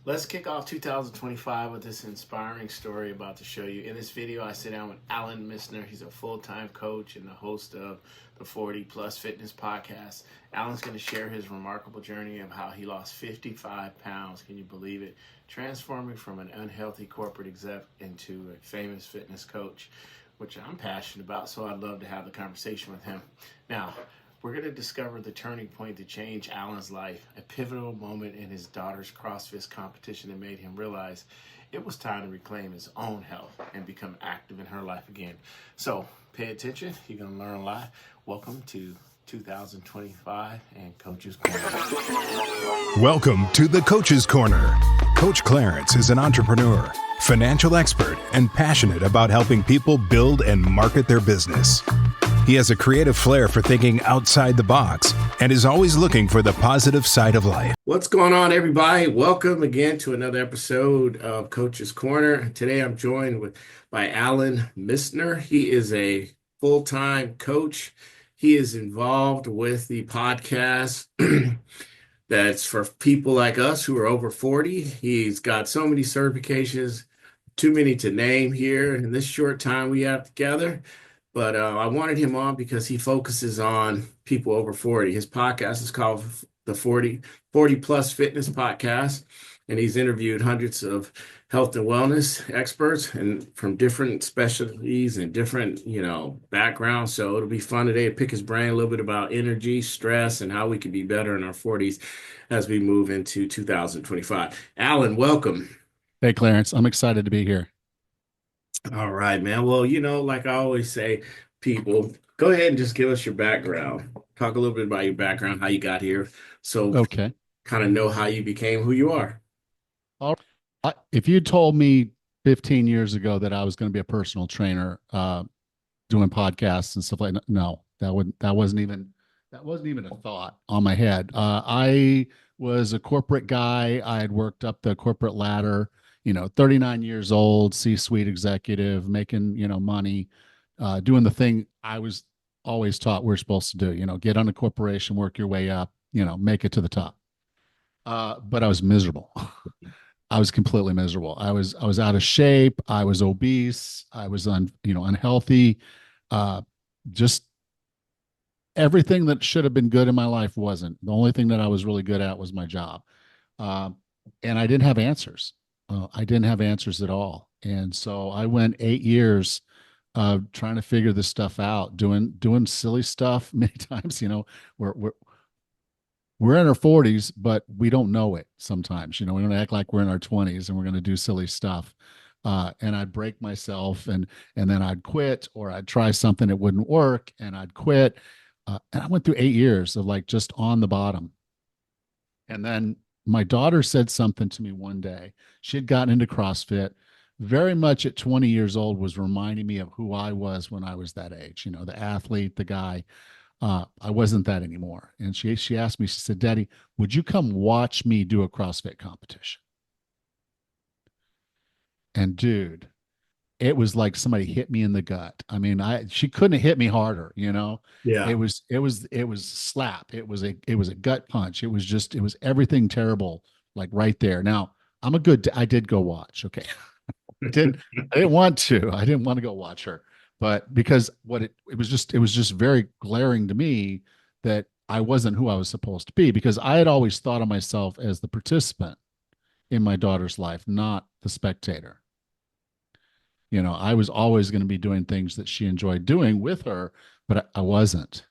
Let's kick off 2025 with this inspiring story about to show you. In this video, I sit down with Alan Misner. He's a full-time coach and the host of the 40 Plus Fitness podcast. Alan's going to share his remarkable journey of how he lost 55 pounds. Can you believe it? Transforming from an unhealthy corporate exec into a famous fitness coach, which I'm passionate about, so I'd love to have the conversation with him. Now, we're going to discover the turning point to change Alan's life, a pivotal moment in his daughter's CrossFit competition that made him realize it was time to reclaim his own health and become active in her life again. So pay attention. You're going to learn a lot. Welcome to 2025 and Coach's Corner. Welcome to the Coach's Corner. Coach Clarence is an entrepreneur, financial expert, and passionate about helping people build and market their business. He has a creative flair for thinking outside the box and is always looking for the positive side of life. What's going on, everybody? Welcome again to another episode of Coach's Corner. Today I'm joined by Alan Misner. He is a full-time coach. He is involved with the podcast that's for people like us who are over 40. He's got so many certifications, too many to name here in this short time we have together. But I wanted him on because he focuses on people over 40. His podcast is called the 40 Plus Fitness Podcast, and he's interviewed hundreds of health and wellness experts and from different specialties and different, backgrounds. So it'll be fun today to pick his brain a little bit about energy, stress, and how we can be better in our 40s as we move into 2025. Alan, welcome. Hey, Clarence. I'm excited to be here. All right, man. Well, like I always say, people, go ahead and just give us your background. Talk a little bit about your background, how you got here. So Okay. kind of know how you became who you are. All right. If you told me 15 years ago that I was going to be a personal trainer, doing podcasts and stuff like that, no, that wasn't even a thought on my head. I was a corporate guy. I had worked up the corporate ladder, 39 years old, C-suite executive, making, money, doing the thing I was always taught we're supposed to do, get on a corporation, work your way up, make it to the top. But I was miserable. I was completely miserable. I was out of shape. I was obese. I was unhealthy. Just everything that should have been good in my life wasn't. The only thing that I was really good at was my job. And I didn't have answers. I didn't have answers at all. And so I went 8 years trying to figure this stuff out, doing silly stuff many times. We're in our 40s, but we don't know it sometimes. We don't act like we're in our 20s and we're going to do silly stuff. And I'd break myself and then I'd quit, or I'd try something that wouldn't work and I'd quit. And I went through 8 years of just on the bottom. And then my daughter said something to me one day. She had gotten into CrossFit, very much at 20 years old, was reminding me of who I was when I was that age, the athlete, the guy. I wasn't that anymore. And she asked me, she said, "Daddy, would you come watch me do a CrossFit competition?" And dude, it was like somebody hit me in the gut. I mean, she couldn't have hit me harder, Yeah. It was slap. It was a gut punch. It was everything terrible, like right there. Now, I did go watch. Okay. I didn't want to. I didn't want to go watch her. But because it was just very glaring to me that I wasn't who I was supposed to be, because I had always thought of myself as the participant in my daughter's life, not the spectator. I was always going to be doing things that she enjoyed doing with her, but I wasn't.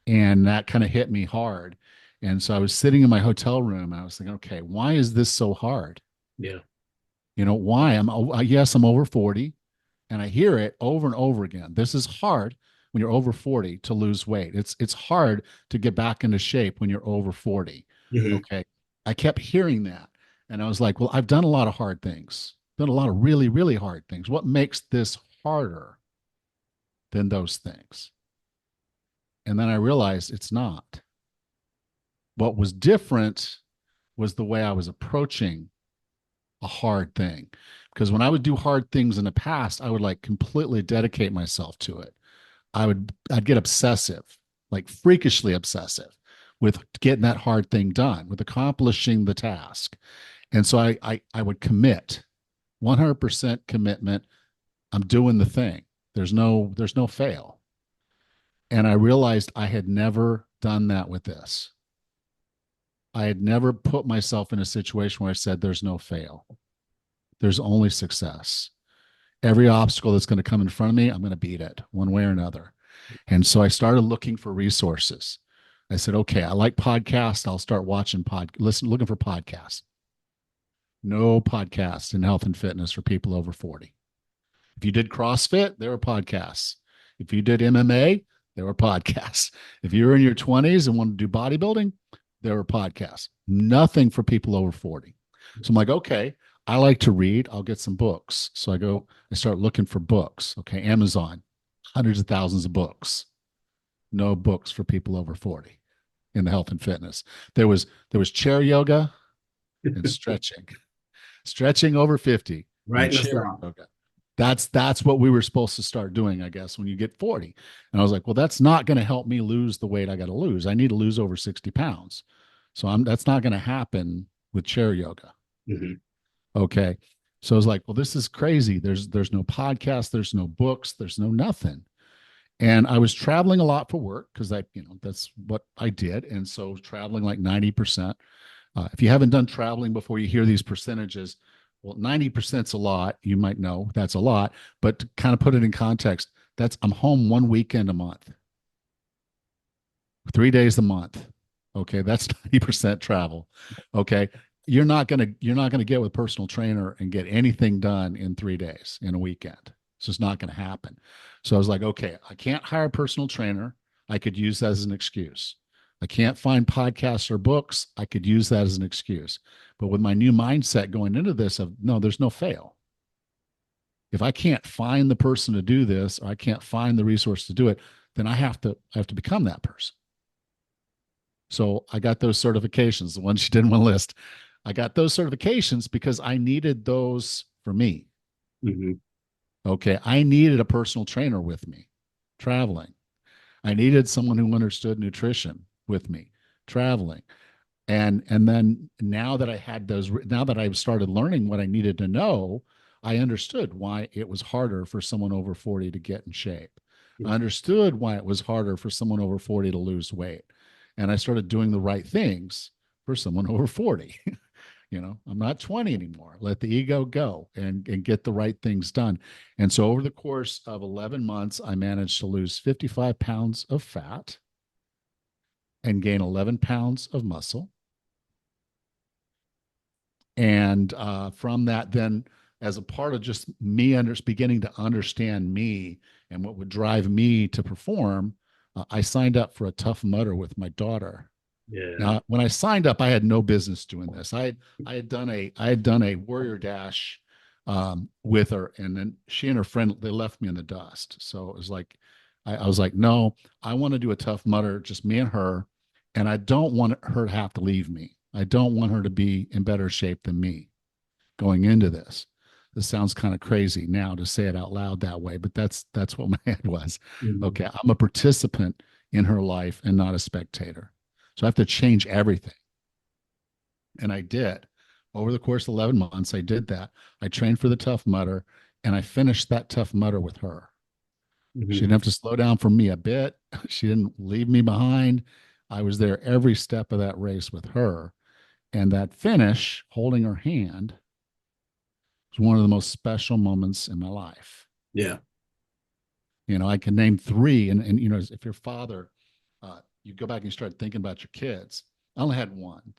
And that kind of hit me hard. And so I was sitting in my hotel room and I was thinking, okay, why is this so hard? Yeah. Why? Yes, I'm over 40, and I hear it over and over again. This is hard when you're over 40 to lose weight. It's hard to get back into shape when you're over 40. Mm-hmm. Okay. I kept hearing that. And I was like, well, I've done a lot of hard things. Done a lot of really, really hard things. What makes this harder than those things? And then I realized it's not. What was different was the way I was approaching a hard thing. Because when I would do hard things in the past, I would completely dedicate myself to it. I'd get obsessive, freakishly obsessive with getting that hard thing done, with accomplishing the task. And so I would commit 100% commitment. I'm doing the thing. There's no fail. And I realized I had never done that with this. I had never put myself in a situation where I said there's no fail. There's only success. Every obstacle that's going to come in front of me, I'm going to beat it one way or another. And so I started looking for resources. I said, okay, I like podcasts. I'll start watching looking for podcasts. No podcasts in health and fitness for people over 40. If you did CrossFit, there were podcasts. If you did MMA, there were podcasts. If you were in your 20s and wanted to do bodybuilding, there were podcasts. Nothing for people over 40. So I'm like, okay, I like to read. I'll get some books. So I start looking for books. Okay, Amazon, hundreds of thousands of books. No books for people over 40 in the health and fitness. There was chair yoga and stretching. Stretching over 50 and Right. chair yoga. That's what we were supposed to start doing, I guess, when you get 40. And I was like, well, that's not going to help me lose the weight I got to lose. I need to lose over 60 pounds. So that's not going to happen with chair yoga. Mm-hmm. Okay. So I was like, well, this is crazy. There's no podcast, there's no books, there's no nothing. And I was traveling a lot for work because that's what I did. And so traveling like 90%. If you haven't done traveling before, you hear these percentages. Well, 90% is a lot. You might know that's a lot, but to kind of put it in context, I'm home one weekend a month, 3 days a month. Okay. That's 90% travel. Okay. You're not gonna get with a personal trainer and get anything done in 3 days in a weekend. It's just not going to happen. So I was like, okay, I can't hire a personal trainer. I could use that as an excuse. I can't find podcasts or books. I could use that as an excuse. But with my new mindset going into this of no, there's no fail. If I can't find the person to do this, or I can't find the resource to do it, then I have to become that person. So I got those certifications, the ones you didn't want to list. I got those certifications because I needed those for me. Mm-hmm. Okay. I needed a personal trainer with me traveling. I needed someone who understood nutrition with me traveling. And then now that I started learning what I needed to know, I understood why it was harder for someone over 40 to get in shape. I understood why it was harder for someone over 40 to lose weight. And I started doing the right things for someone over 40. I'm not 20 anymore. Let the ego go and get the right things done. And so over the course of 11 months, I managed to lose 55 pounds of fat and gain 11 pounds of muscle. And from that, then as a part of just me beginning to understand me and what would drive me to perform, I signed up for a Tough Mudder with my daughter. Yeah. Now, when I signed up, I had no business doing this. I had done a Warrior Dash with her, and then she and her friend, they left me in the dust. So it was like I was like, no, I want to do a Tough Mudder, just me and her, and I don't want her to have to leave me. I don't want her to be in better shape than me going into this. This sounds kind of crazy now to say it out loud that way, but that's what my head was. Mm-hmm. Okay, I'm a participant in her life and not a spectator. So I have to change everything. And I did. Over the course of 11 months, I did that. I trained for the Tough Mudder, and I finished that Tough Mudder with her. Mm-hmm. She didn't have to slow down for me a bit. She didn't leave me behind. I was there every step of that race with her. And that finish, holding her hand, was one of the most special moments in my life. Yeah. I can name three. And if your father, you go back and you start thinking about your kids. I only had one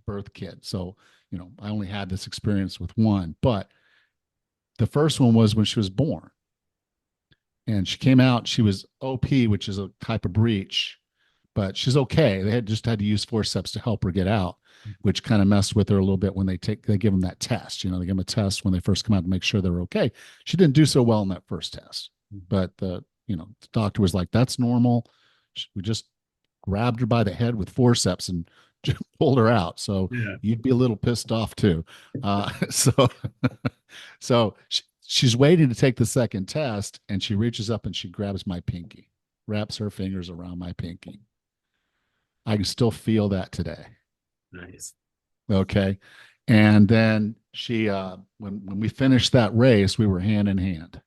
birth kid. So, I only had this experience with one. But the first one was when she was born. And she came out, she was OP, which is a type of breech, but she's okay. They had to use forceps to help her get out, which kind of messed with her a little bit when they give them that test. They give them a test when they first come out to make sure they're okay. She didn't do so well in that first test, but the doctor was like, that's normal. We just grabbed her by the head with forceps and pulled her out. So Yeah. you'd be a little pissed off too. So she's waiting to take the second test, and she reaches up and she grabs my pinky, wraps her fingers around my pinky. I can still feel that today. Nice. Okay. And then she, when we finished that race, we were hand in hand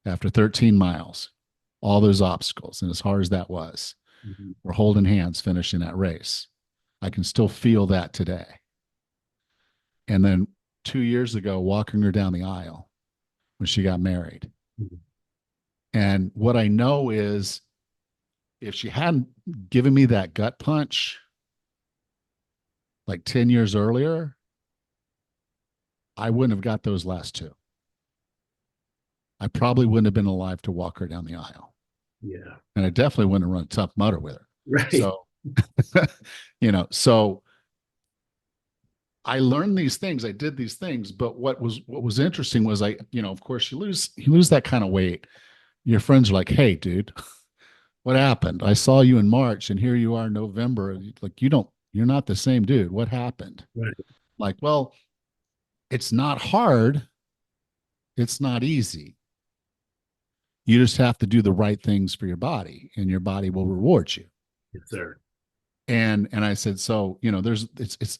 after 13 miles, all those obstacles. And as hard as that was, Mhm. we're holding hands finishing that race. I can still feel that today. And then 2 years ago, walking her down the aisle when she got married. Mhm. And what I know is if she hadn't given me that gut punch like 10 years earlier, I wouldn't have got those last two. I probably wouldn't have been alive to walk her down the aisle. Yeah. And I definitely wouldn't have run a tough mudder with her. Right. So, so I learned these things. I did these things, but what was interesting was of course you lose that kind of weight. Your friends are like, "Hey, dude, what happened? I saw you in March and here you are in November. Like you're not the same dude. What happened?" Right. Like, well, it's not hard. It's not easy. You just have to do the right things for your body and your body will reward you. Yes, sir. And I said, so, there's it's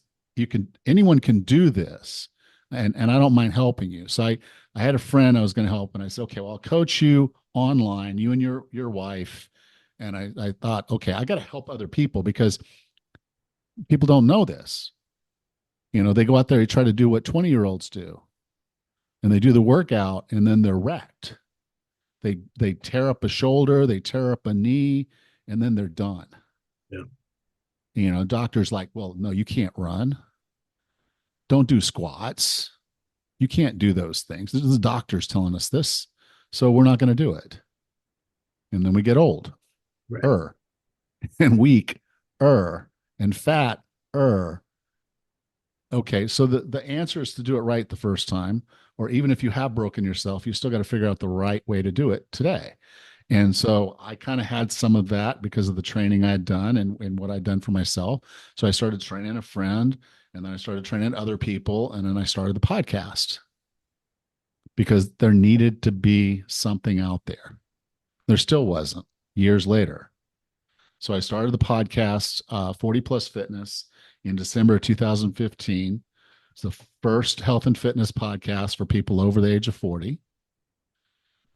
anyone can do this. And I don't mind helping you. So I had a friend I was going to help and I said, okay, well, I'll coach you online, you and your wife. And I thought, okay, I got to help other people because people don't know this. They go out there, they try to do what 20-year-olds do, and they do the workout and then they're wrecked. They tear up a shoulder, they tear up a knee, and then they're done. Yeah. Doctor's like, well, no, you can't run. Don't do squats. You can't do those things. This is the doctor's telling us this. So we're not going to do it. And then we get old, Right. and weak, and fat, Okay, so the answer is to do it right the first time, or even if you have broken yourself, you still got to figure out the right way to do it today. And so I kind of had some of that because of the training I had done and what I'd done for myself. So I started training a friend, and then I started training other people, and then I started the podcast because there needed to be something out there. There still wasn't years later. So I started the podcast, 40 Plus Fitness, in December of 2015. It's the first health and fitness podcast for people over the age of 40.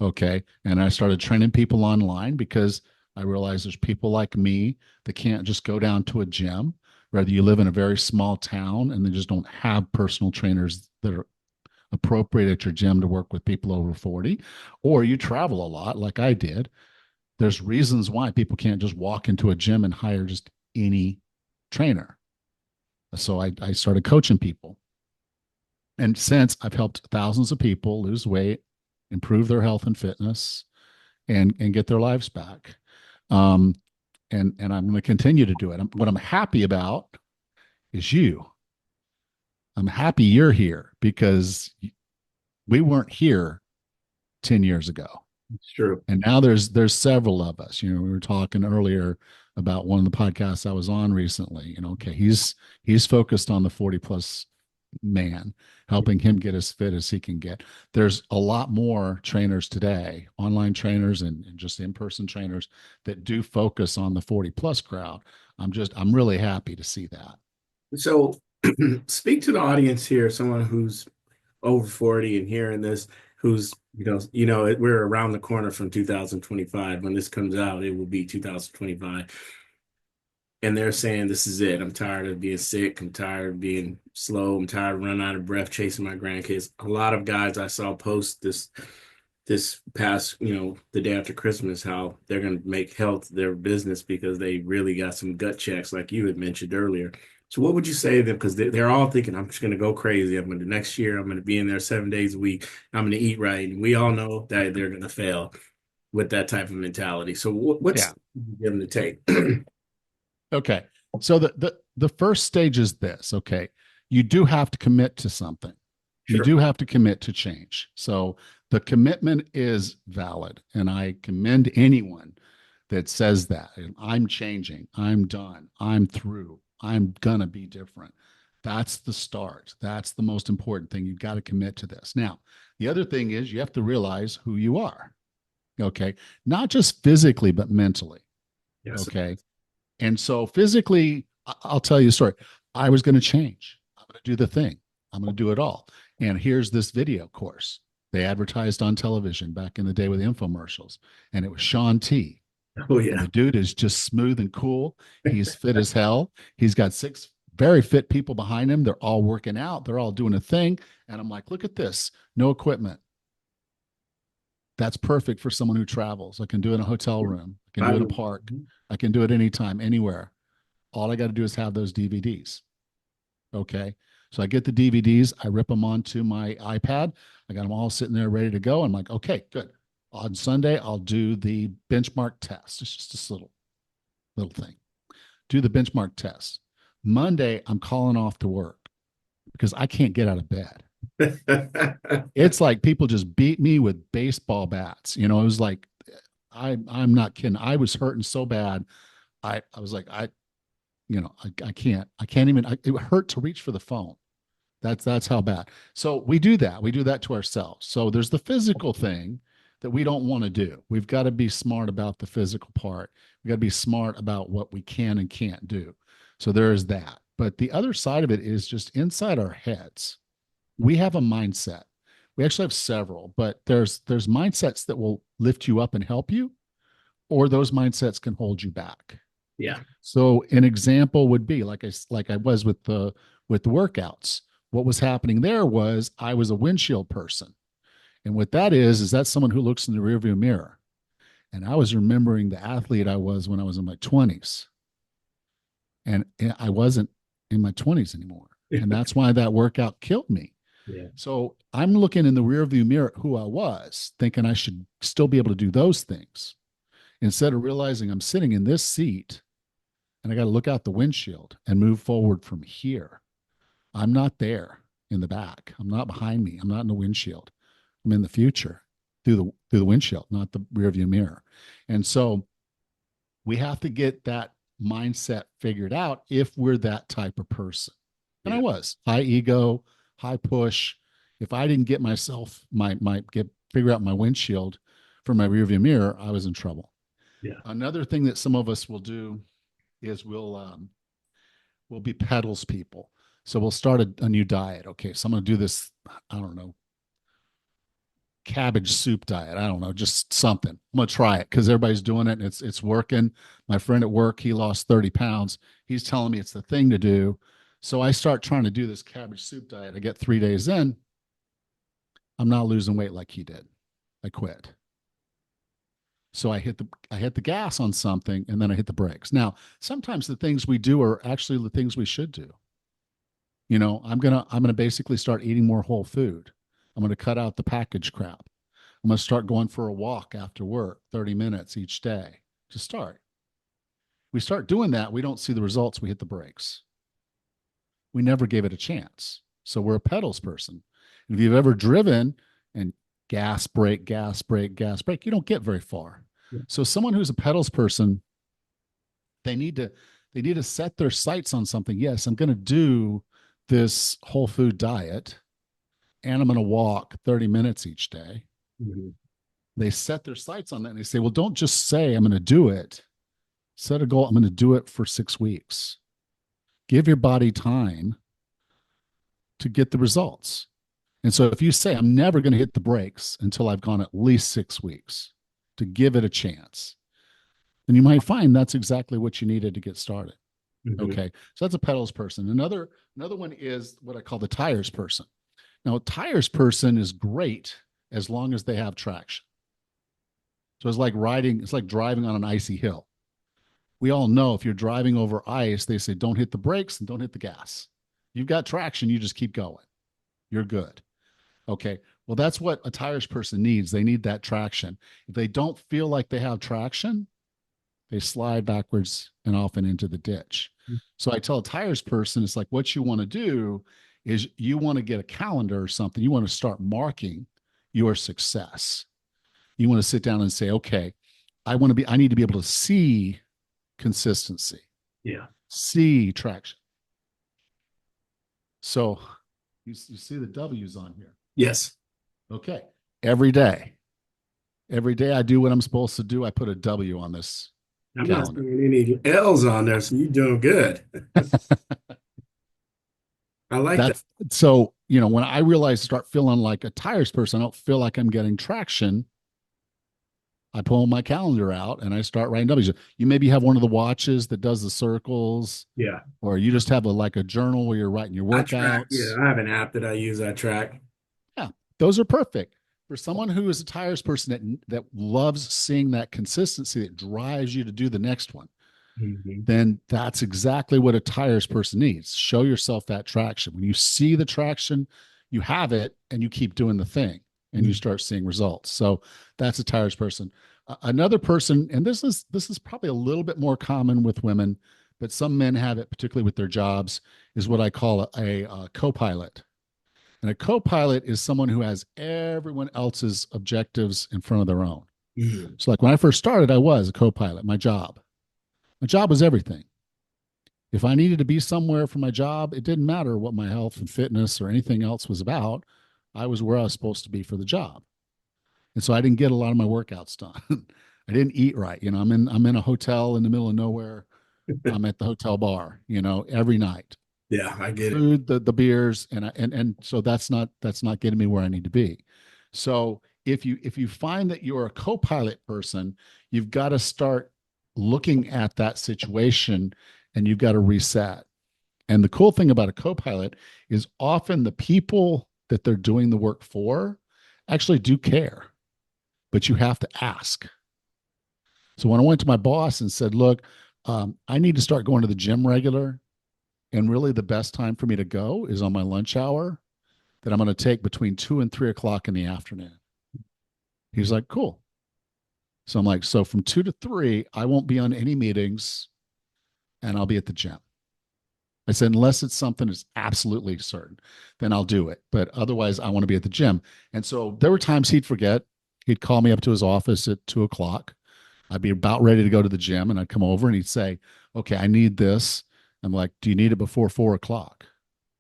Okay. And I started training people online because I realized there's people like me that can't just go down to a gym. Whether you live in a very small town and they just don't have personal trainers that are appropriate at your gym to work with people over 40, or you travel a lot like I did. There's reasons why people can't just walk into a gym and hire just any trainer. So I started coaching people. And since I've helped thousands of people lose weight, improve their health and fitness, and get their lives back. And I'm going to continue to do it. What I'm happy about is you. I'm happy you're here because we weren't here 10 years ago. It's true. And now there's several of us. We were talking earlier about one of the podcasts I was on recently. Okay, he's focused on the 40 plus man, helping him get as fit as he can get. There's a lot more trainers today, online trainers and just in-person trainers that do focus on the 40 plus crowd. I'm really happy to see that. So speak to the audience here, someone who's over 40 and hearing this, who's, we're around the corner from 2025. When this comes out, it will be 2025. And they're saying, this is it. I'm tired of being sick. I'm tired of being slow. I'm tired of running out of breath chasing my grandkids. A lot of guys I saw post this past, the day after Christmas, how they're going to make health their business because they really got some gut checks like you had mentioned earlier. So what would you say to them? Because they're all thinking, I'm just going to go crazy. Next year, I'm going to be in there 7 days a week. I'm going to eat right. And we all know that they're going to fail with that type of mentality. So what's them to take? Okay. So the first stage is this. Okay. You do have to commit to something. Sure. You do have to commit to change. So the commitment is valid. And I commend anyone that says that I'm changing, I'm done, I'm through, I'm going to be different. That's the start. That's the most important thing. You've got to commit to this. Now, the other thing is you have to realize who you are. Okay. Not just physically, but mentally. Yes. Okay. And so physically, I'll tell you a story. I was going to change. I'm going to do the thing. I'm going to do it all. And here's this video course. They advertised on television back in the day with infomercials, and it was Sean T. Oh And yeah. the dude is just smooth and cool. He's fit as hell. He's got 6 very fit people behind him. They're all working out. They're all doing a thing. And I'm like, look at this. No equipment. That's perfect for someone who travels. I can do it in a hotel room. I can do it in a park. I can do it anytime, anywhere. All I got to do is have those DVDs. Okay. So I get the DVDs. I rip them onto my iPad. I got them all sitting there ready to go. I'm like, okay, good. On Sunday, I'll do the benchmark test. It's just this little thing. Do the benchmark test. Monday, I'm calling off to work because I can't get out of bed. It's like people just beat me with baseball bats. It was like, I'm not kidding. I was hurting so bad. I was like, I can't even, it hurt to reach for the phone. That's how bad. So we do that. We do that to ourselves. So there's the physical thing that we don't want to do. We've got to be smart about the physical part. We got to be smart about what we can and can't do. So there is that. But the other side of it is just inside our heads. We have a mindset. We actually have several, but there's mindsets that will lift you up and help you, or those mindsets can hold you back. Yeah. So an example would be like I was with the workouts. What was happening there was I was a windshield person. And what that is that's someone who looks in the rearview mirror. And I was remembering the athlete I was when I was in my 20s. And I wasn't in my 20s anymore. And that's why that workout killed me. Yeah. So I'm looking in the rearview mirror at who I was, thinking I should still be able to do those things. Instead of realizing I'm sitting in this seat and I got to look out the windshield and move forward from here. I'm not there in the back. I'm not behind me. I'm not in the windshield. I'm in the future through the windshield, not the rearview mirror. And so we have to get that mindset figured out if we're that type of person. And I was high ego, high push. If I didn't get myself figure out my windshield for my rearview mirror, I was in trouble. Yeah. Another thing that some of us will do is we'll be pedals people. So we'll start a new diet. Okay, so I'm going to do this, I don't know, cabbage soup diet. I don't know, just something. I'm going to try it because everybody's doing it and it's working. My friend at work, he lost 30 pounds. He's telling me it's the thing to do. So I start trying to do this cabbage soup diet. I get 3 days in. I'm not losing weight like he did. I quit. So I hit the gas on something and then I hit the brakes. Now, sometimes the things we do are actually the things we should do. I'm gonna basically start eating more whole food. I'm gonna cut out the packaged crap. I'm gonna start going for a walk after work, 30 minutes each day to start. We start doing that, we don't see the results, we hit the brakes. We never gave it a chance. So we're a pedals person. And if you've ever driven and gas, brake, gas, brake, gas, brake, you don't get very far. Yeah. So someone who's a pedals person, they need to set their sights on something. Yes, I'm going to do this whole food diet and I'm going to walk 30 minutes each day. Mm-hmm. They set their sights on that and they say, well, don't just say I'm going to do it. Set a goal. I'm going to do it for 6 weeks. Give your body time to get the results. And so if you say, I'm never going to hit the brakes until I've gone at least 6 weeks to give it a chance, then you might find that's exactly what you needed to get started. Mm-hmm. Okay. So that's a pedals person. Another one is what I call the tires person. Now, a tires person is great as long as they have traction. So it's like driving on an icy hill. We all know if you're driving over ice, they say, don't hit the brakes and don't hit the gas. You've got traction. You just keep going. You're good. Okay. Well, that's what a tires person needs. They need that traction. If they don't feel like they have traction, they slide backwards and off and into the ditch. Mm-hmm. So I tell a tires person, it's like, what you want to do is you want to get a calendar or something. You want to start marking your success. You want to sit down and say, okay, I need to be able to see consistency. Yeah. See traction. So you see the W's on here. Yes. Okay. Every day I do what I'm supposed to do. I put a W on this I'm calendar. not seeing any L's on there, so you're doing good. I like that. That's so, when I realize start feeling like a tires person, I don't feel like I'm getting traction. I pull my calendar out and I start writing W's. You maybe have one of the watches that does the circles, Yeah. or you just have like a journal where you're writing your I track. Yeah, workouts. I have an app that I use. I track. Yeah, those are perfect. For someone who is a tires person that loves seeing that consistency that drives you to do the next one, Hmm. then that's exactly what a tires person needs. Show yourself that traction. When you see the traction, you have it and you keep doing the thing and you start seeing results. So that's a tires person. Another person, and this is probably a little bit more common with women, but some men have it, particularly with their jobs, is what I call a co-pilot. And a co-pilot is someone who has everyone else's objectives in front of their own. Hmm. So like when I first started, I was a co-pilot. My job was everything. If I needed to be somewhere for my job, it didn't matter what my health and fitness or anything else was about. I was where I was supposed to be for the job. And so I didn't get a lot of my workouts done. I didn't eat right. I'm in a hotel in the middle of nowhere. I'm at the hotel bar, every night. Yeah, I The get it. food, the beers, and so that's not getting me where I need to be. So if you find that you're a co-pilot person, you've got to start looking at that situation and you've got to reset. And the cool thing about a co-pilot is often the people that they're doing the work for actually do care, but you have to ask. So when I went to my boss and said, look, I need to start going to the gym regular, and really the best time for me to go is on my lunch hour that I'm going to take between 2 and 3 o'clock in the afternoon. He's like, cool. So I'm like, so from 2 to 3, I won't be on any meetings and I'll be at the gym. I said, unless it's something that's absolutely certain, then I'll do it. But otherwise, I want to be at the gym. And so there were times he'd forget. He'd call me up to his office at 2 o'clock. I'd be about ready to go to the gym and I'd come over and he'd say, okay, I need this. I'm like, do you need it before 4 o'clock?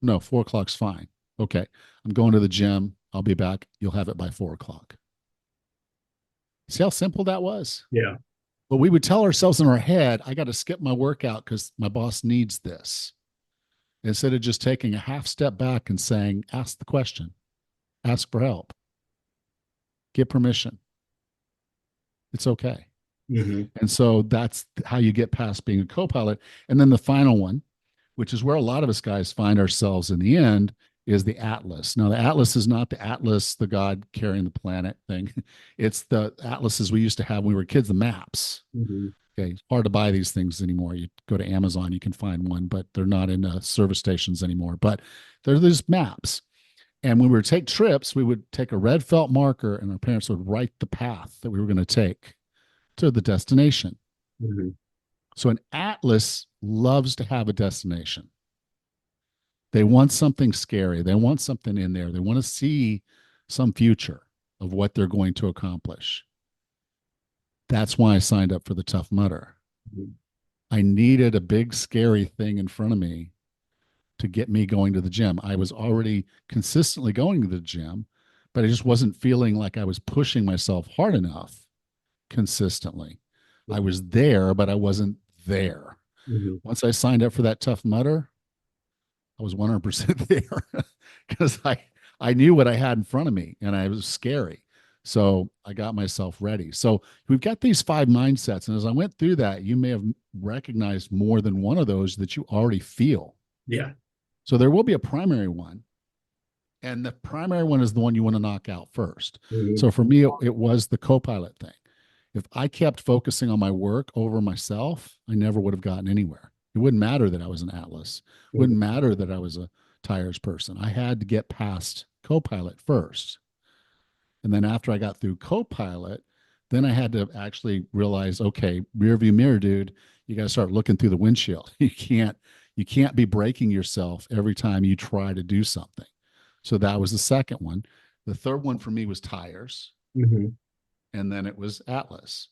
No, 4 o'clock's fine. Okay, I'm going to the gym. I'll be back. You'll have it by 4 o'clock. See how simple that was? Yeah. But we would tell ourselves in our head, I got to skip my workout because my boss needs this. Instead of just taking a half step back and saying, ask the question, ask for help, get permission. It's okay. Hmm. And so that's how you get past being a co pilot. And then the final one, which is where a lot of us guys find ourselves in the end, is the Atlas. Now, the Atlas is not the Atlas, the God carrying the planet thing. It's the atlases we used to have when we were kids, the maps. Hmm. Okay, it's hard to buy these things anymore. You go to Amazon, you can find one, but they're not in service stations anymore. But they're just maps. And when we would take trips, we would take a red felt marker and our parents would write the path that we were going to take to the destination. Hmm. So an atlas loves to have a destination. They want something scary. They want something in there. They want to see some future of what they're going to accomplish. That's why I signed up for the Tough Mudder. I needed a big, scary thing in front of me to get me going to the gym. I was already consistently going to the gym, but I just wasn't feeling like I was pushing myself hard enough consistently. I was there, but I wasn't there. Hmm. Once I signed up for that Tough Mudder, I was 100% there because I knew what I had in front of me and I was scary. So I got myself ready. So we've got these 5 mindsets. And as I went through that, you may have recognized more than one of those that you already feel. Yeah. So there will be a primary one. And the primary one is the one you want to knock out first. Hmm. So for me, it was the co pilot thing. If I kept focusing on my work over myself, I never would have gotten anywhere. It wouldn't matter that I was an Atlas. It wouldn't matter that I was a tires person. I had to get past co-pilot first. And then after I got through co-pilot, then I had to actually realize, okay, rear view mirror, dude, you got to start looking through the windshield. You can't be breaking yourself every time you try to do something. So that was the second one. The third one for me was tires, Hmm. and then it was Atlas.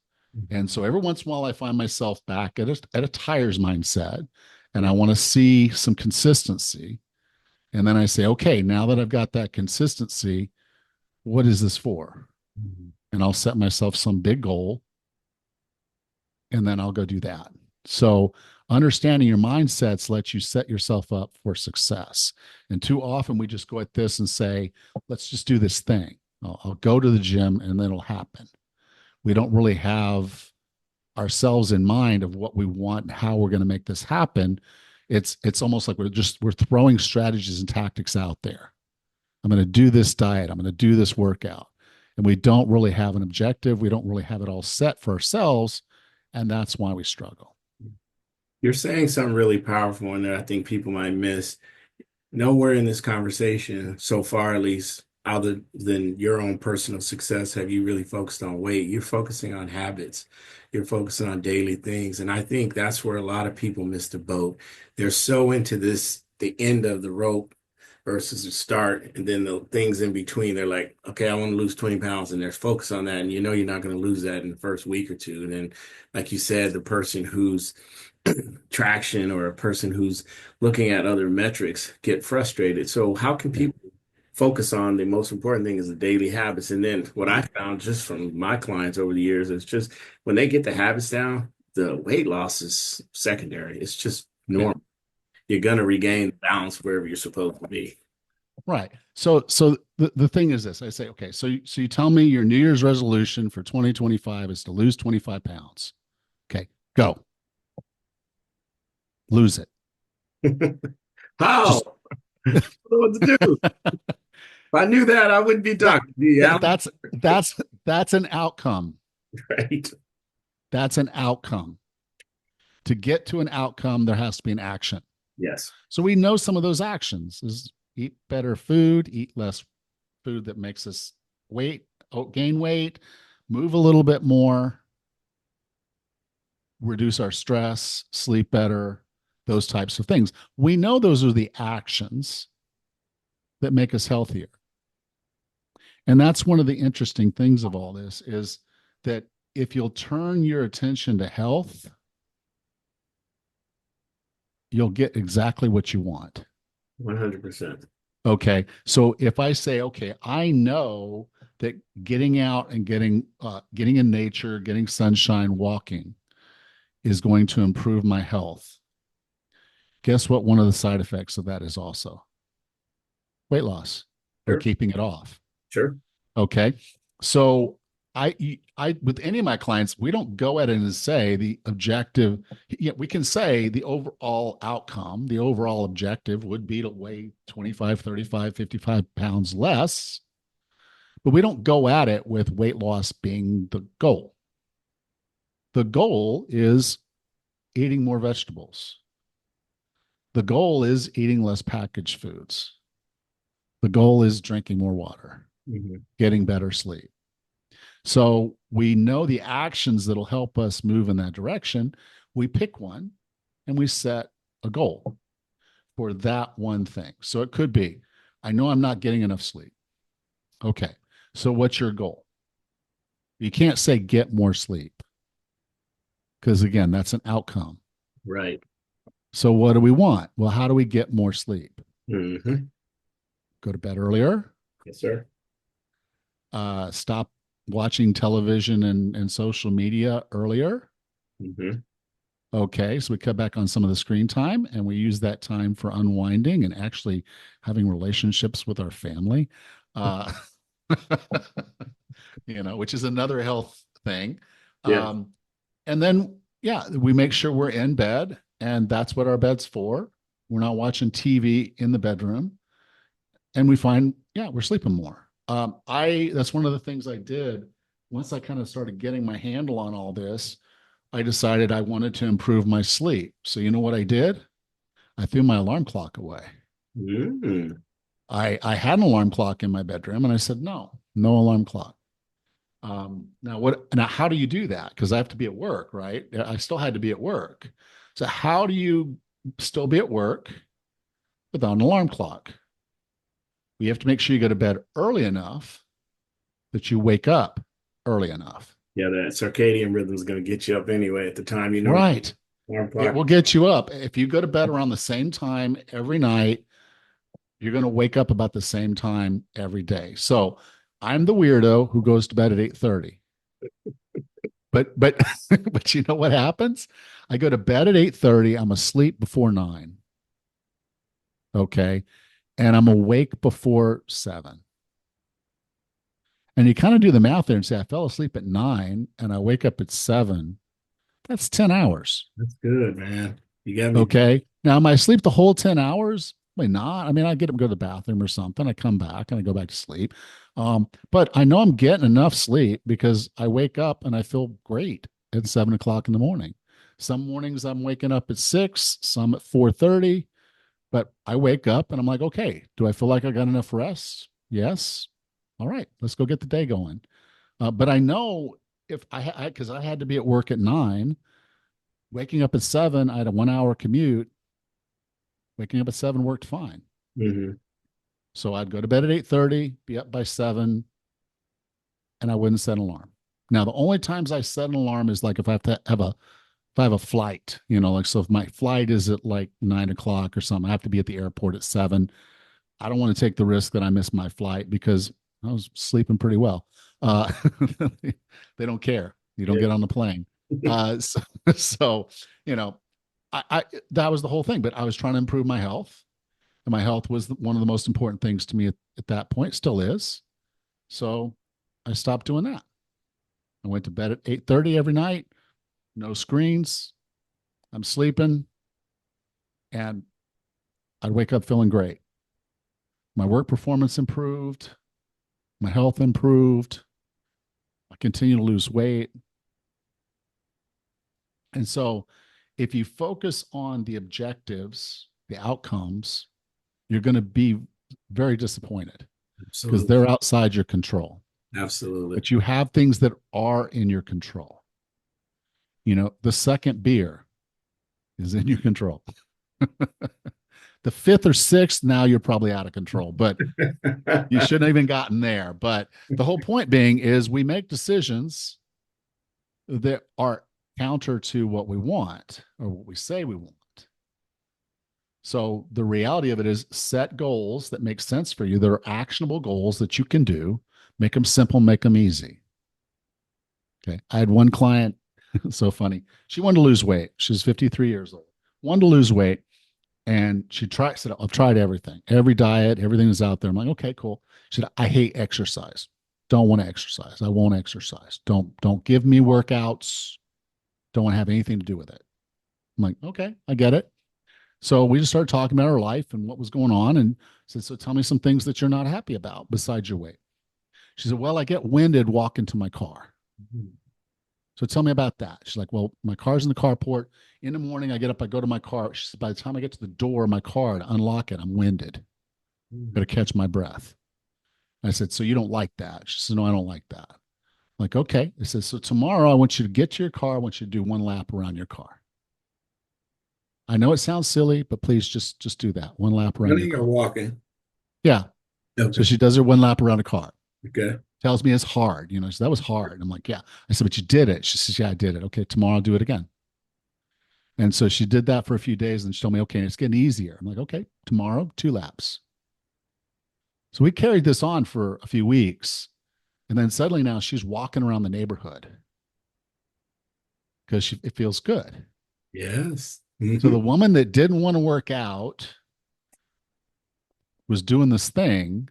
And so every once in a while, I find myself back at a tires mindset, and I want to see some consistency. And then I say, okay, now that I've got that consistency, what is this for? And I'll set myself some big goal, and then I'll go do that. So understanding your mindsets lets you set yourself up for success. And too often we just go at this and say, let's just do this thing. I'll go to the gym and then it'll happen. We don't really have ourselves in mind of what we want, how we're going to make this happen. It's almost like we're throwing strategies and tactics out there. I'm going to do this diet. I'm going to do this workout. And we don't really have an objective. We don't really have it all set for ourselves. And that's why we struggle. You're saying something really powerful and that I think people might miss. Nowhere in this conversation, so far at least, other than your own personal success, have you really focused on weight. You're focusing on habits. You're focusing on daily things. And I think that's where a lot of people miss the boat. They're so into this, the end of the rope versus the start. And then the things in between, they're like, okay, I want to lose 20 pounds. And they're focused on that. And you know, you're not going to lose that in the first week or two. And then, like you said, the person who's traction or a person who's looking at other metrics get frustrated. So how can people focus on the most important thing is the daily habits? And then what I found just from my clients over the years is just when they get the habits down, the weight loss is secondary. It's just normal. You're going to regain balance wherever you're supposed to be. Right. So the thing is this, I say, okay, so you tell me your New Year's resolution for 2025 is to lose 25 pounds. Okay, go. Lose it. How? Just, I don't know what to do. If I knew that, I wouldn't be talking to you. That's an outcome. Right. That's an outcome. To get to an outcome, there has to be an action. Yes. So we know some of those actions is eat better food, eat less food that makes us gain weight, move a little bit more, reduce our stress, sleep better, those types of things. We know those are the actions that make us healthier. And that's one of the interesting things of all this is that if you'll turn your attention to health, you'll get exactly what you want. 100%. Okay. So if I say, okay, I know that getting out and getting in nature, getting sunshine, walking is going to improve my health. Guess what? One of the side effects of that is also weight loss or keeping it off. Sure. Okay. So I with any of my clients, we don't go at it and say the objective. Yeah, we can say the overall outcome, the overall objective would be to weigh 25, 35, 55 pounds less. But we don't go at it with weight loss being the goal. The goal is eating more vegetables. The goal is eating less packaged foods. The goal is drinking more water, getting better sleep. So we know the actions that'll help us move in that direction. We pick one and we set a goal for that one thing. So it could be, I know I'm not getting enough sleep. Okay. So what's your goal? You can't say get more sleep because again, that's an outcome. Right. So what do we want? Well, how do we get more sleep? Mm-hmm. Go to bed earlier. Yes, sir. Stop watching television and social media earlier. Mm-hmm. Okay, so we cut back on some of the screen time and we use that time for unwinding and actually having relationships with our family, which is another health thing. Yeah. And then, we make sure we're in bed and that's what our bed's for. We're not watching TV in the bedroom and we find, we're sleeping more. That's one of the things I did once I kind of started getting my handle on all this. I decided I wanted to improve my sleep. So you know what I did? I threw my alarm clock away. Mm-hmm. I had an alarm clock in my bedroom and I said, no alarm clock. Now how do you do that? Because I have to be at work, right? I still had to be at work. So how do you still be at work without an alarm clock? You have to make sure you go to bed early enough that you wake up early enough. Yeah, that circadian rhythm is going to get you up anyway at the time, Right. Alarm It clock. will get you up. If you go to bed around the same time every night, you're going to wake up about the same time every day. So I'm the weirdo who goes to bed at 8:30. But but you know what happens? I go to bed at 8:30. I'm asleep before 9. Okay. And I'm awake before 7. And you kind of do the math there and say, I fell asleep at 9 and I wake up at 7. That's 10 hours. That's good, man. You got me. Okay. Now, am I asleep the whole 10 hours? Probably not. I mean, I get up, go to the bathroom or something. I come back and I go back to sleep. But I know I'm getting enough sleep because I wake up and I feel great at 7 o'clock in the morning. Some mornings I'm waking up at 6, some at 4:30, but I wake up and I'm like, okay, do I feel like I got enough rest? Yes. All right, let's go get the day going. But I know if because I had to be at work at 9, waking up at 7, I had a 1 hour commute. Waking up at 7 worked fine. Mhm. So I'd go to bed at 8:30, be up by 7, and I wouldn't set an alarm. Now, the only times I set an alarm is like if I have to have a if I have a flight, like so if my flight is at like 9 o'clock or something, I have to be at the airport at 7. I don't want to take the risk that I miss my flight because I was sleeping pretty well. Uh, they don't care. You don't Yeah. get on the plane. So, so, you know, I that was the whole thing. But I was trying to improve my health, and my health was one of the most important things to me at that point. Still is. So I stopped doing that. I went to bed at 8:30 every night. No screens. I'm sleeping, and I'd wake up feeling great. My work performance improved. My health improved. I continue to lose weight. And so, if you focus on the objectives, the outcomes, you're going to be very disappointed because Absolutely. they're outside your control. Absolutely. But you have things that are in your control. The second beer is in your control. The fifth or sixth, now you're probably out of control, but you shouldn't have even gotten there. But the whole point being is we make decisions that are counter to what we want or what we say we want. So the reality of it is set goals that make sense for you, that are actionable goals that you can do, make them simple, make them easy. Okay. I had one client, so funny. She wanted to lose weight. She's 53 years old, wanted to lose weight. And said, I've tried everything, every diet, everything is out there. I'm like, okay, cool. She said, I hate exercise. Don't want to exercise. I won't exercise. Don't give me workouts. Don't want to have anything to do with it. I'm like, okay, I get it. So we just started talking about her life and what was going on. And said, so tell me some things that you're not happy about besides your weight. She said, well, I get winded walking to my car. So tell me about that. She's like, well, my car's in the carport. In the morning, I get up, I go to my car. She said, by the time I get to the door of my car to unlock it, I'm winded. Got to catch my breath. I said, so you don't like that? She said, no, I don't like that. I'm like, okay. I said, so tomorrow I want you to get to your car. I want you to do one lap around your car. I know it sounds silly, but please just do that. One lap around your Running or car. walking? Yeah. So Okay. she does her one lap around the car. Okay. Tells me it's hard. So that was hard. I'm like, yeah. I said, but you did it. She says, yeah, I did it. Okay, tomorrow I'll do it again. And so she did that for a few days and she told me, okay, it's getting easier. I'm like, okay, tomorrow, 2 laps. So we carried this on for a few weeks. And then suddenly now she's walking around the neighborhood because it feels good. Yes. So the woman that didn't want to work out was doing this thing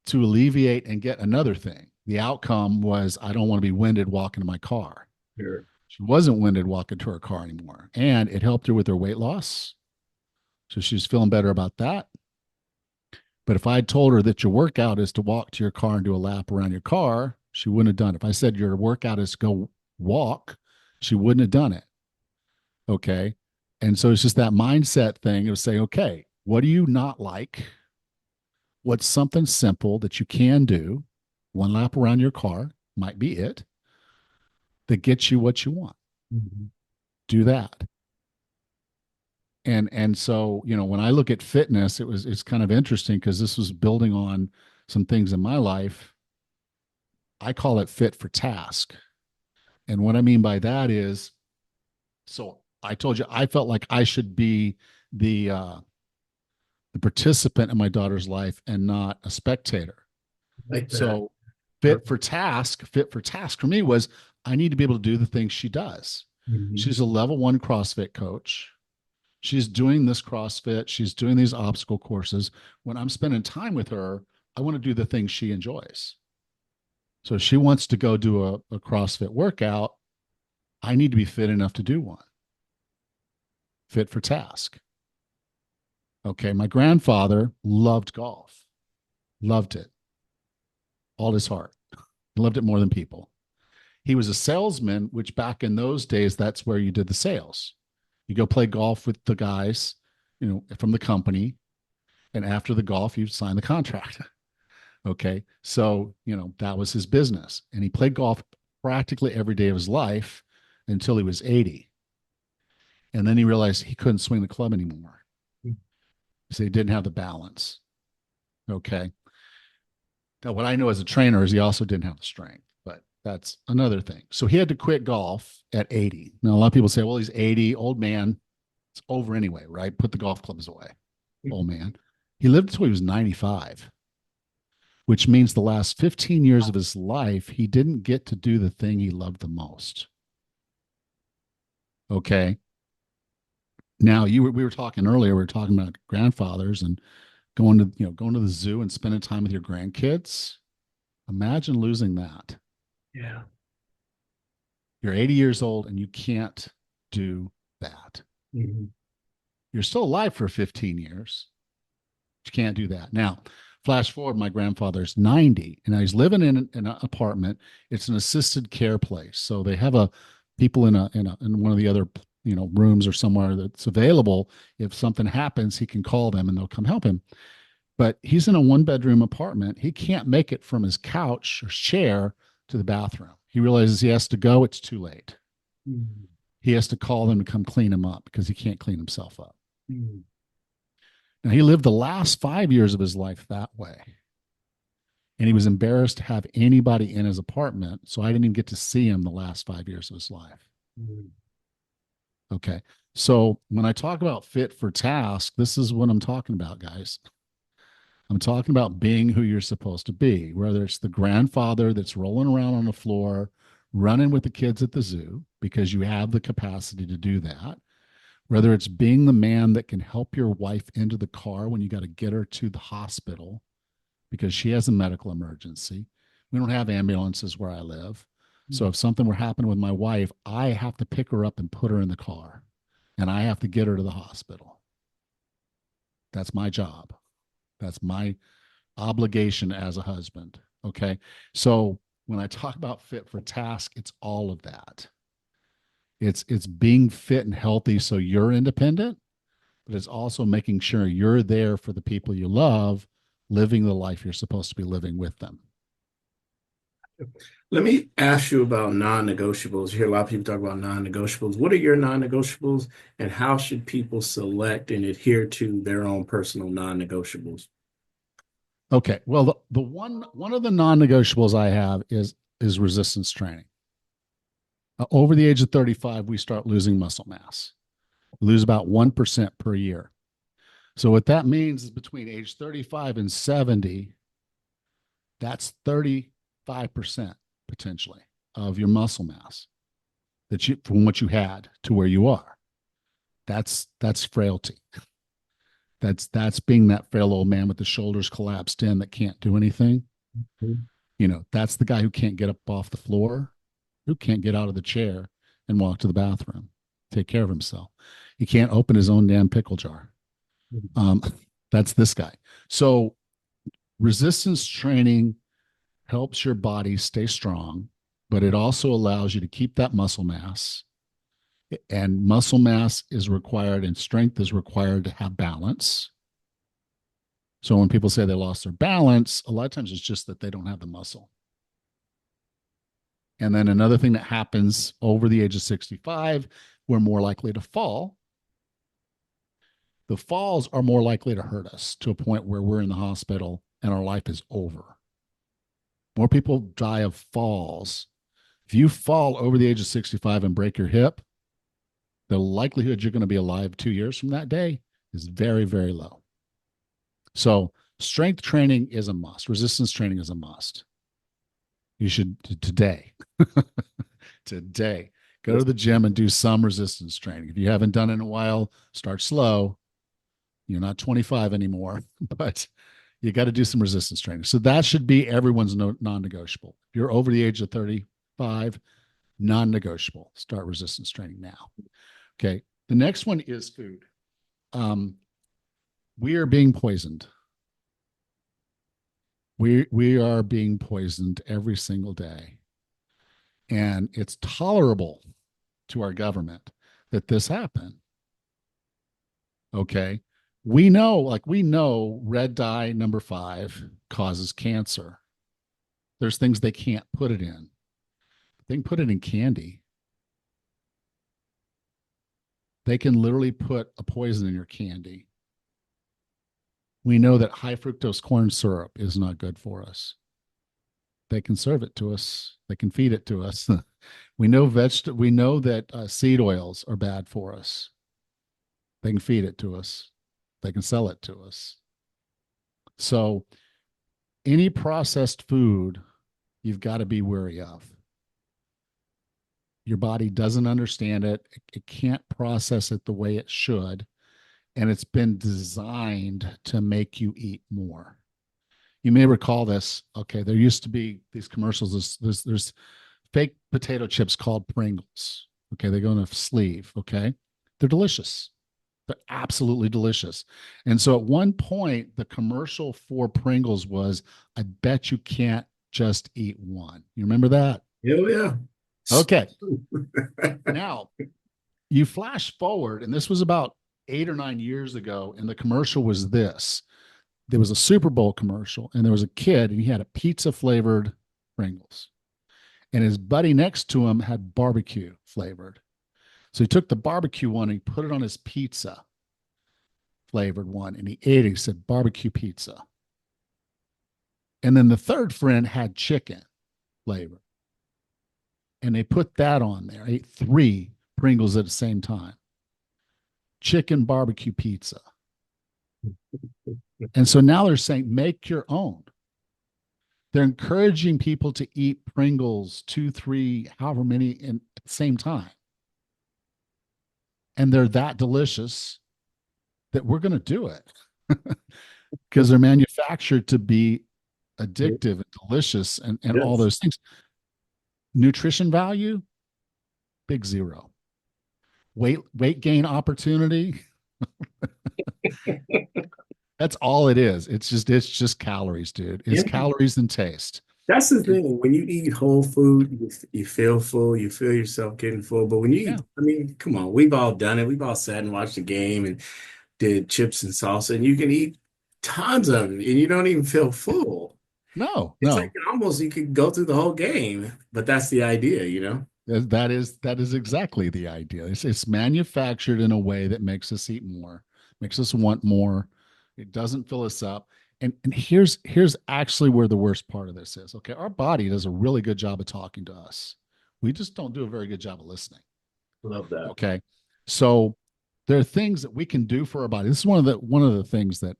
to alleviate and get another thing. The outcome was I don't want to be winded walking to my car. Sure. She wasn't winded walking to her car anymore. And it helped her with her weight loss. So she's feeling better about that. But if I had told her that your workout is to walk to your car and do a lap around your car, she wouldn't have done it. If I said your workout is to go walk, she wouldn't have done it. Okay. And so it's just that mindset thing of saying, okay, what do you not like? What's something simple that you can do? One lap around your car might be it that gets you what you want. Mm-hmm. Do that. And so, when I look at fitness, it's kind of interesting because this was building on some things in my life. I call it fit for task. And what I mean by that is, so I told you I felt like I should be the participant in my daughter's life and not a spectator. Like that. So fit for task for me was I need to be able to do the things she does. Mhm. She's a level 1 CrossFit coach. She's doing this CrossFit. She's doing these obstacle courses. When I'm spending time with her, I want to do the things she enjoys. So if she wants to go do a CrossFit workout, I need to be fit enough to do one, fit for task. Okay. My grandfather loved golf, loved it, all his heart. He loved it more than people. He was a salesman, which back in those days, that's where you did the sales. You go play golf with the guys, from the company. And after the golf, you sign the contract. Okay. So, that was his business. And he played golf practically every day of his life until he was 80. And then he realized he couldn't swing the club anymore. So he didn't have the balance. Okay. Now, what I know as a trainer is he also didn't have the strength, but that's another thing. So he had to quit golf at 80. Now, a lot of people say, well, he's 80, old man. It's over anyway, right? Put the golf clubs away, old man. He lived until he was 95, which means the last 15 years of his life, he didn't get to do the thing he loved the most. Okay. Now we were talking earlier, we were talking about grandfathers and going to the zoo and spending time with your grandkids. Imagine losing that. Yeah. You're 80 years old and you can't do that. Mhm. You're still alive for 15 years. But you can't do that. Now, flash forward, my grandfather's 90 and he's living in an apartment. It's an assisted care place. So they have people in one of the other, rooms or somewhere that's available. If something happens, he can call them and they'll come help him. But he's in a 1-bedroom apartment. He can't make it from his couch or chair to the bathroom. He realizes he has to go. It's too late. Mhm. He has to call them to come clean him up because he can't clean himself up. Mhm. Now, he lived the last 5 years of his life that way. And he was embarrassed to have anybody in his apartment. So I didn't even get to see him the last 5 years of his life. Mhm. Okay. So when I talk about fit for task, this is what I'm talking about, guys. I'm talking about being who you're supposed to be, whether it's the grandfather that's rolling around on the floor, running with the kids at the zoo because you have the capacity to do that, whether it's being the man that can help your wife into the car when you got to get her to the hospital because she has a medical emergency. We don't have ambulances where I live. So if something were happening with my wife, I have to pick her up and put her in the car and I have to get her to the hospital. That's my job. That's my obligation as a husband. Okay. So when I talk about fit for task, it's all of that. It's being fit and healthy so you're independent, but it's also making sure you're there for the people you love, living the life you're supposed to be living with them. Let me ask you about non-negotiables. You hear a lot of people talk about non-negotiables. What are your non-negotiables, and how should people select and adhere to their own personal non-negotiables? Okay. Well, the one of the non-negotiables I have is resistance training. Over the age of 35, we start losing muscle mass. We lose about 1% per year. So what that means is between age 35 and 70, that's 35% potentially of your muscle mass that you from what you had to where you are. That's frailty. That's being that frail old man with the shoulders collapsed in that can't do anything. That's the guy who can't get up off the floor, who can't get out of the chair and walk to the bathroom, take care of himself. He can't open his own damn pickle jar. Um, that's this guy. So resistance training helps your body stay strong, but it also allows you to keep that muscle mass. And muscle mass is required and strength is required to have balance. So when people say they lost their balance, a lot of times it's just that they don't have the muscle. And then another thing that happens over the age of 65, we're more likely to fall. The falls are more likely to hurt us to a point where we're in the hospital and our life is over. More people die of falls. If you fall over the age of 65 and break your hip, the likelihood you're going to be alive 2 years from that day is very, very low. So strength training is a must. Resistance training is a must. You should today. Today. Go to the gym and do some resistance training. If you haven't done it in a while, start slow. You're not 25 anymore, but you got to do some resistance training. So that should be everyone's non-negotiable. If you're over the age of 35, non-negotiable. Start resistance training now. Okay. The next one is food. We are being poisoned. We are being poisoned every single day. And it's tolerable to our government that this happened. Okay. We know red dye number 5 causes cancer. There's things they can't put it in. They can put it in candy. They can literally put a poison in your candy. We know that high fructose corn syrup is not good for us. They can serve it to us. They can feed it to us. We know that seed oils are bad for us. They can feed it to us. They can sell it to us. So any processed food, you've got to be wary of. Your body doesn't understand it. It can't process it the way it should. And it's been designed to make you eat more. You may recall this. Okay, there used to be these commercials. There's fake potato chips called Pringles. Okay, they go in a sleeve. Okay, they're delicious. They're absolutely delicious. And so at one point, the commercial for Pringles was, I bet you can't just eat one. You remember that? Oh, yeah. Okay. Now, you flash forward, and this was about 8 or 9 years ago, and the commercial was this. There was a Super Bowl commercial, and there was a kid, and he had a pizza flavored Pringles. And his buddy next to him had barbecue flavored. So he took the barbecue one and he put it on his pizza flavored one, and he ate it. He said, barbecue pizza. And then the third friend had chicken flavor. And they put that on there. I ate 3 Pringles at the same time. Chicken barbecue pizza. And so now they're saying, make your own. They're encouraging people to eat Pringles 2, 3, however many at the same time. And they're that delicious that we're going to do it because they're manufactured to be addictive and delicious and Yes. all those things. Nutrition value, big 0. Weight gain opportunity. That's all it is. It's just calories, dude. It's calories and taste. That's the thing. When you eat whole food, you feel full. You feel yourself getting full. But when you eat, I mean, come on, we've all done it. We've all sat and watched the game and did chips and salsa, and you can eat tons of them, and you don't even feel full. It's like almost you could go through the whole game, but that's the idea, you know? That is exactly the idea. It's manufactured in a way that makes us eat more, makes us want more. It doesn't fill us up. And here's actually where the worst part of this is. Okay, our body does a really good job of talking to us. We just don't do a very good job of listening. Love that. Okay, so there are things that we can do for our body. This is one of the things that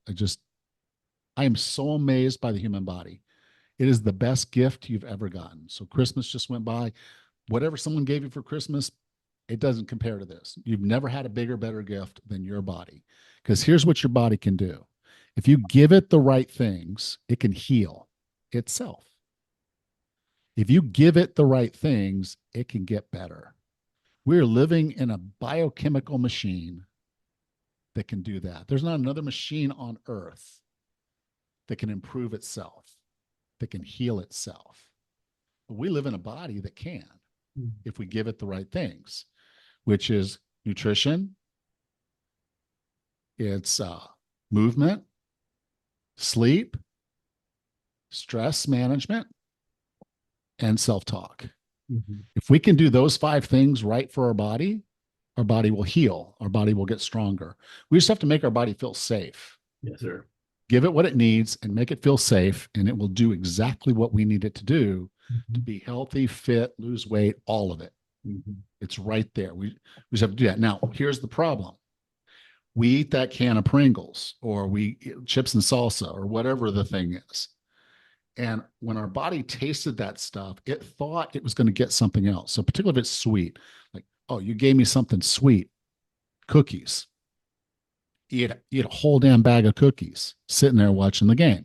I am so amazed by the human body. It is the best gift you've ever gotten. So Christmas just went by. Whatever someone gave you for Christmas, it doesn't compare to this. You've never had a bigger, better gift than your body. Because here's what your body can do. If you give it the right things, it can heal itself. If you give it the right things, it can get better. We're living in a biochemical machine that can do that. There's not another machine on earth that can improve itself, that can heal itself. But we live in a body that can, if we give it the right things, which is nutrition, it's movement, sleep, stress management, and self-talk. If we can do those 5 things right for our body will heal. Our body will get stronger. We just have to make our body feel safe. Yes, sir. Give it what it needs and make it feel safe, and it will do exactly what we need it to do to be healthy, fit, lose weight, all of it. It's right there. We just have to do that. Now, here's the problem. We eat that can of Pringles, or we eat chips and salsa, or whatever the thing is. And when our body tasted that stuff, it thought it was going to get something else. So particularly if it's sweet, like, oh, you gave me something sweet, cookies. You had a whole damn bag of cookies sitting there watching the game.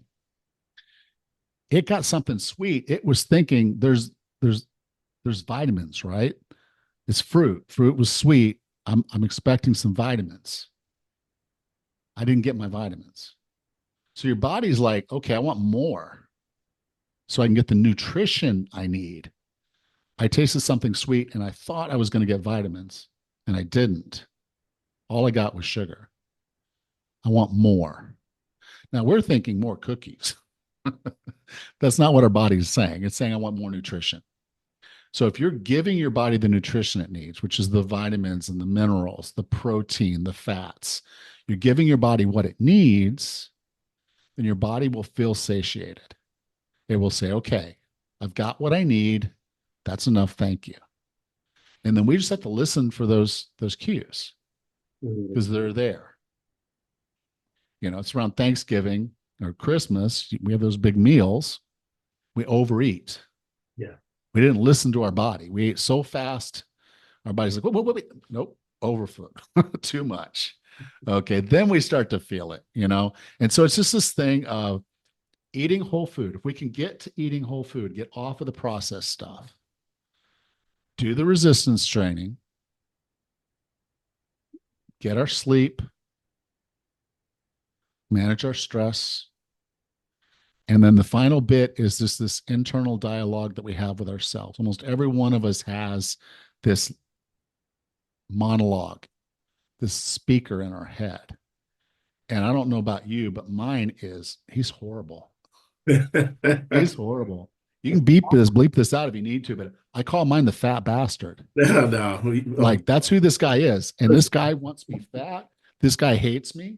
It got something sweet. It was thinking there's vitamins, right? It's fruit. Fruit was sweet. I'm expecting some vitamins. I didn't get my vitamins. So your body's like, okay, I want more so I can get the nutrition I need. I tasted something sweet and I thought I was going to get vitamins and I didn't. All I got was sugar. I want more. Now we're thinking more cookies. That's not what our body's saying. It's saying, I want more nutrition. So if you're giving your body the nutrition it needs, which is the vitamins and the minerals, the protein, the fats, you're giving your body what it needs, then your body will feel satiated. It will say, okay, I've got what I need. That's enough. Thank you. And then we just have to listen for those cues because they're there. You know, it's around Thanksgiving or Christmas. We have those big meals. We overeat. Yeah. We didn't listen to our body. We ate so fast. Our body's like, wait. Nope, overfood, too much. Okay, then we start to feel it, you know? And so it's just this thing of eating whole food. If we can get to eating whole food, get off of the processed stuff, do the resistance training, get our sleep, manage our stress. And then the final bit is just this internal dialogue that we have with ourselves. Almost every one of us has this monologue, this speaker in our head. And I don't know about you, but mine is, he's horrible. He's horrible. You can bleep this out if you need to, but I call mine the fat bastard. No. Like that's who this guy is. And this guy wants me fat. This guy hates me.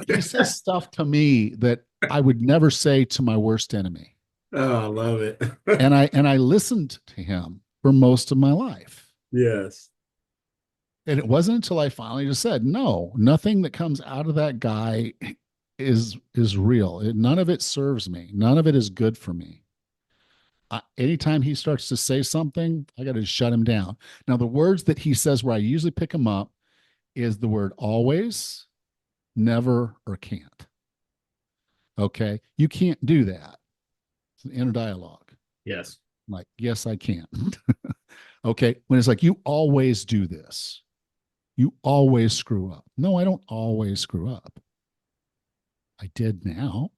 He says stuff to me that I would never say to my worst enemy. Oh, I love it. And I listened to him for most of my life. Yes. And it wasn't until I finally just said, no, nothing that comes out of that guy is real. None of it serves me. None of it is good for me. Anytime he starts to say something, I got to shut him down. Now, the words that he says where I usually pick him up is the word always, never, or can't. Okay. You can't do that. It's an inner dialogue. Yes. I'm like, yes, I can. Okay. When it's like, you always do this. You always screw up. No, I don't always screw up. I did now,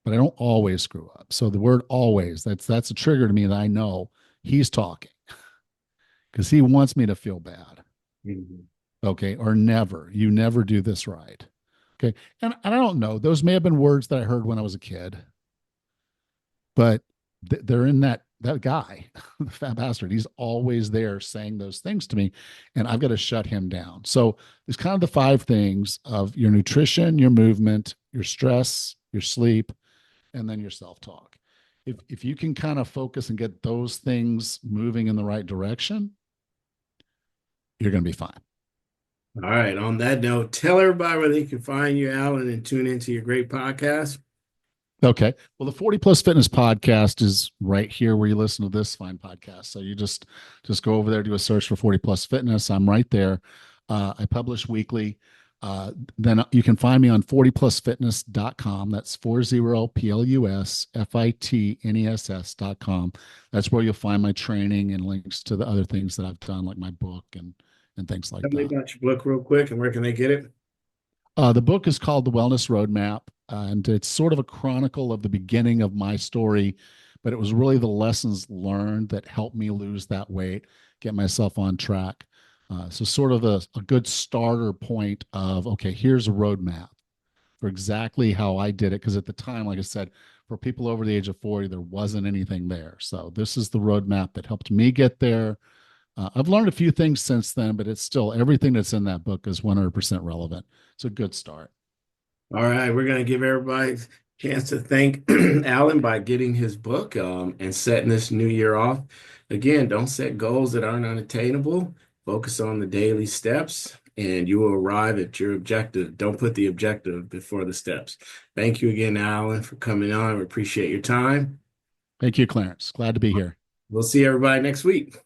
but I don't always screw up. So the word always, that's a trigger to me that I know he's talking because he wants me to feel bad. Mm-hmm. Okay. Or never. You never do this right. Okay. And I don't know. Those may have been words that I heard when I was a kid, but they're in that guy, the fat bastard. He's always there saying those things to me, and I've got to shut him down. So there's kind of the 5 things of your nutrition, your movement, your stress, your sleep, and then your self-talk. If you can kind of focus and get those things moving in the right direction, you're going to be fine. All right. On that note, tell everybody where they can find you, Alan, and tune into your great podcast. Okay. Well, the 40 Plus Fitness podcast is right here where you listen to this fine podcast. So you just go over there, do a search for 40 Plus Fitness. I'm right there. I publish weekly. Then you can find me on 40plusfitness.com. That's 40plusfitness.com. That's where you'll find my training and links to the other things that I've done, like my book and things like Tell me that. about your book real quick and where can they get it? The book is called The Wellness Roadmap, and it's sort of a chronicle of the beginning of my story, but it was really the lessons learned that helped me lose that weight, get myself on track. So sort of a good starter point of, okay, here's a roadmap for exactly how I did it. Because at the time, like I said, for people over the age of 40, there wasn't anything there. So this is the roadmap that helped me get there. I've learned a few things since then, but it's still everything that's in that book is 100% relevant. It's a good start. All right. We're going to give everybody a chance to thank Alan by getting his book and setting this new year off. Again, don't set goals that aren't unattainable. Focus on the daily steps. and you will arrive at your objective. Don't put the objective before the steps. Thank you again, Alan, for coming on. We appreciate your time. Thank you, Clarence. Glad to be here. We'll see everybody next week.